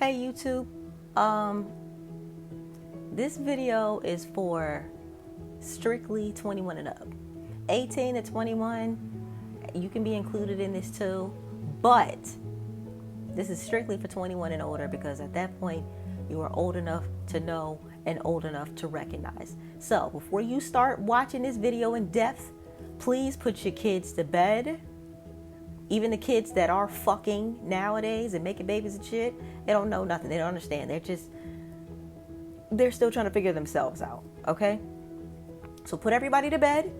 Hey YouTube, this video is for strictly 21 and up. 18 to 21, you can be included in this too, but this is strictly for 21 and older because at that point you are old enough to know and old enough to recognize. So before you start watching this video in depth, please put your kids to bed. Even the kids that are fucking nowadays and making babies and shit, they don't know nothing. They don't understand. They're still trying to figure themselves out, okay? So put everybody to bed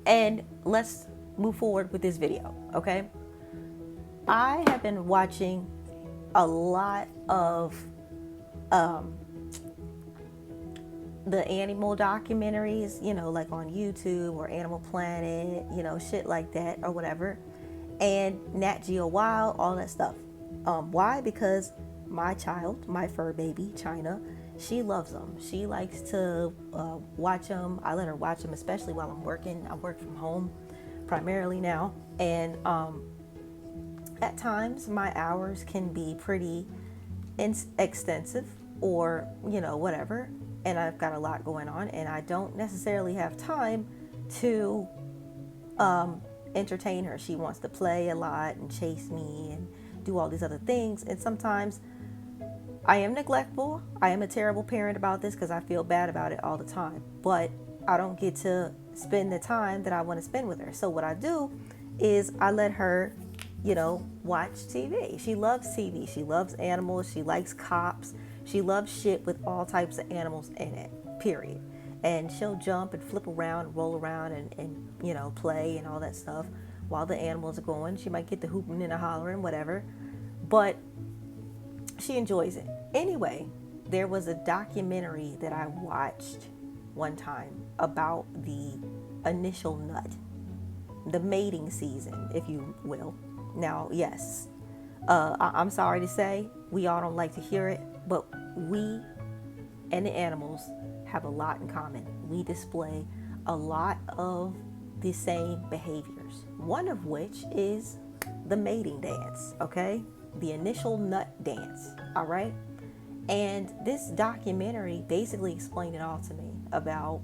and let's move forward with this video, okay? I have been watching a lot of the animal documentaries, like on YouTube or Animal Planet, shit like that or whatever. And Nat Geo Wild, all that stuff. Why? Because my child, my fur baby, China, she loves them. She likes to watch them. I let her watch them, especially while I'm working. I work from home primarily now. And at times, my hours can be pretty extensive or, whatever. And I've got a lot going on. And I don't necessarily have time to entertain her. She wants to play a lot and chase me and do all these other things, and sometimes I am neglectful. I am a terrible parent about this because I feel bad about it all the time, but I don't get to spend the time that I want to spend with her. So what I do is I let her watch TV. She loves TV. She loves animals. She likes cops. She loves shit with all types of animals in it, period. And she'll jump and flip around, roll around and play and all that stuff while the animals are going. She might get the hooping and the hollering, whatever. But she enjoys it. Anyway, there was a documentary that I watched one time about the initial nut, the mating season, if you will. Now, yes, I'm sorry to say, we all don't like to hear it, but we and the animals have a lot in common. We display a lot of the same behaviors, one of which is the mating dance, okay? The initial nut dance, all right? And this documentary basically explained it all to me about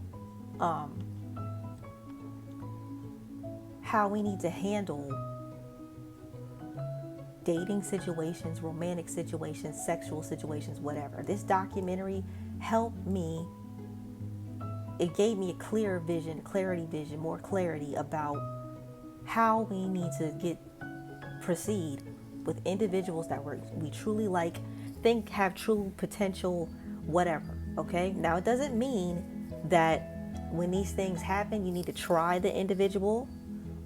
how we need to handle dating situations, romantic situations, sexual situations, whatever. This documentary helped me. It gave me a clear vision, more clarity about how we need to proceed with individuals that we truly like, think have true potential, whatever, okay? Now, it doesn't mean that when these things happen, you need to try the individual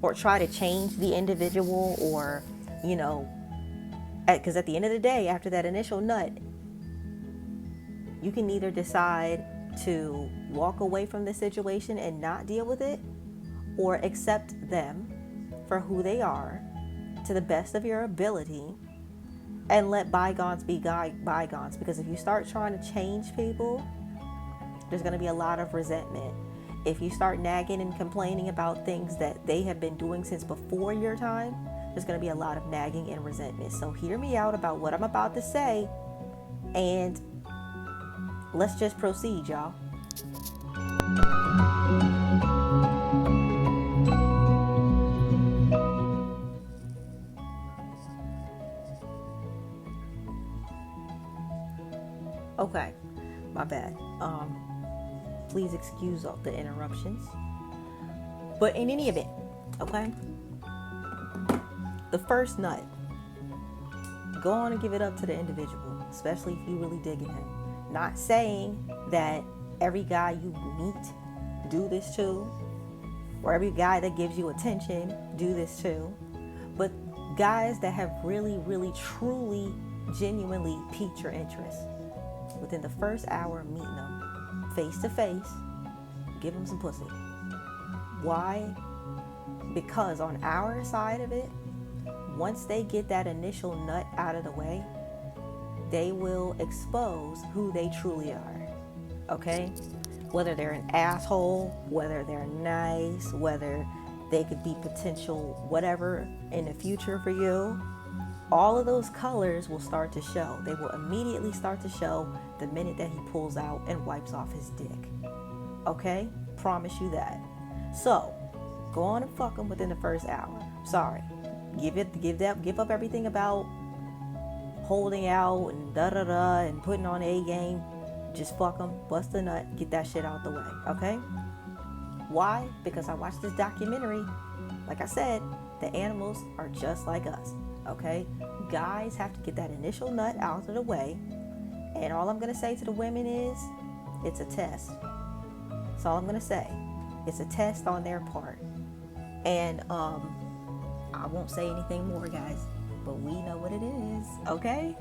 or try to change the individual or, because at the end of the day, after that initial nut, you can either decide to walk away from the situation and not deal with it, or accept them for who they are to the best of your ability and let bygones be bygones. Because if you start trying to change people, there's going to be a lot of resentment. If you start nagging and complaining about things that they have been doing since before your time, there's going to be a lot of nagging and resentment. So hear me out about what I'm about to say, and let's just proceed, y'all. Okay, my bad. Please excuse all the interruptions. But in any event, okay? The first nut, go on and give it up to the individual, especially if you really digging him. Not saying that every guy you meet do this too, or every guy that gives you attention do this too, but guys that have really, really, truly, genuinely piqued your interest, within the first hour of meeting them, face to face, give them some pussy. Why? Because on our side of it, once they get that initial nut out of the way, they will expose who they truly are, okay? Whether they're an asshole, whether they're nice, whether they could be potential whatever in the future for you, all of those colors will start to show. They will immediately start to show the minute that he pulls out and wipes off his dick. Okay? Promise you that. So, go on and fuck him within the first hour. Sorry. Give up everything about holding out and da-da-da and putting on A game. Just fuck him, bust a nut, get that shit out the way. Okay? Why? Because I watched this documentary. Like I said, the animals are just like us. Okay? Guys have to get that initial nut out of the way. And all I'm going to say to the women is, it's a test. That's all I'm going to say. It's a test on their part. And I won't say anything more, guys. But we know what it is. Okay?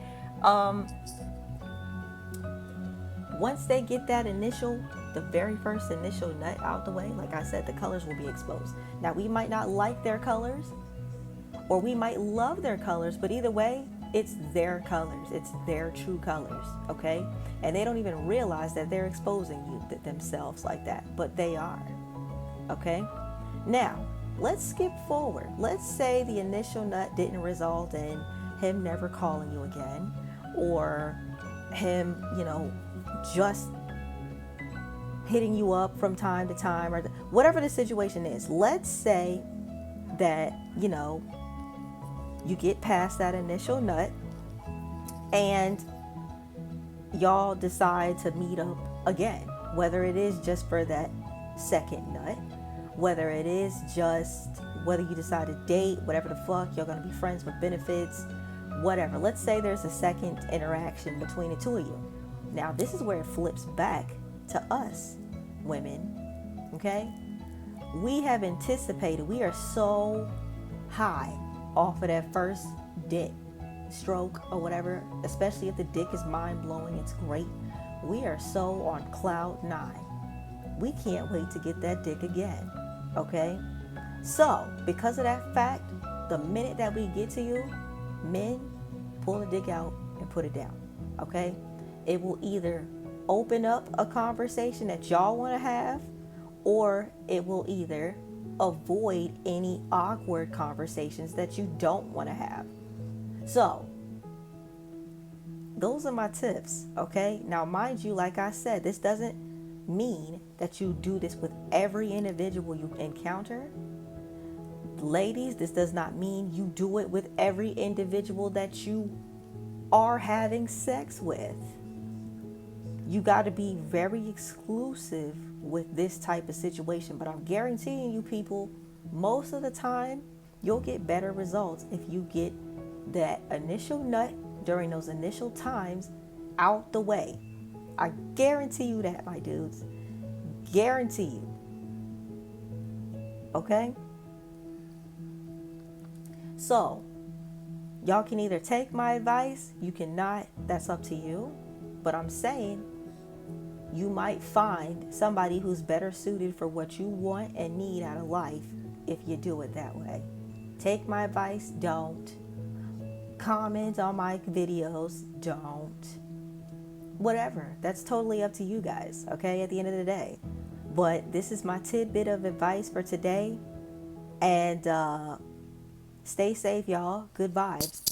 Once they get that the very first initial nut out the way, like I said, the colors will be exposed. Now, we might not like their colors, or we might love their colors, but either way, it's their colors. It's their true colors, okay? And they don't even realize that they're exposing themselves like that, but they are, okay? Now, let's skip forward. Let's say the initial nut didn't result in him never calling you again, or him, just hitting you up from time to time, or whatever the situation is. Let's say that, you get past that initial nut and y'all decide to meet up again, whether it is just for that second nut, whether it is just whether you decide to date, whatever the fuck, you're going to be friends with benefits, whatever. Let's say there's a second interaction between the two of you. Now, this is where it flips back to us women, okay? We have anticipated, we are so high off of that first dick stroke or whatever, especially if the dick is mind-blowing, it's great. We are so on cloud 9. We can't wait to get that dick again, okay? So, because of that fact, the minute that we get to you, men, pull the dick out and put it down, okay? It will either open up a conversation that y'all want to have, or it will either avoid any awkward conversations that you don't want to have. So, those are my tips, okay? Now, mind you, like I said, this doesn't mean that you do this with every individual you encounter. Ladies, this does not mean you do it with every individual that you are having sex with. You got to be very exclusive with this type of situation. But I'm guaranteeing you people, most of the time, you'll get better results if you get that initial nut during those initial times out the way. I guarantee you that, my dudes. Guarantee you. Okay? So, y'all can either take my advice, you cannot, that's up to you. But I'm saying, you might find somebody who's better suited for what you want and need out of life if you do it that way. Take my advice, don't. Comment on my videos, don't. Whatever, that's totally up to you guys, okay, at the end of the day. But this is my tidbit of advice for today. And stay safe, y'all. Good vibes.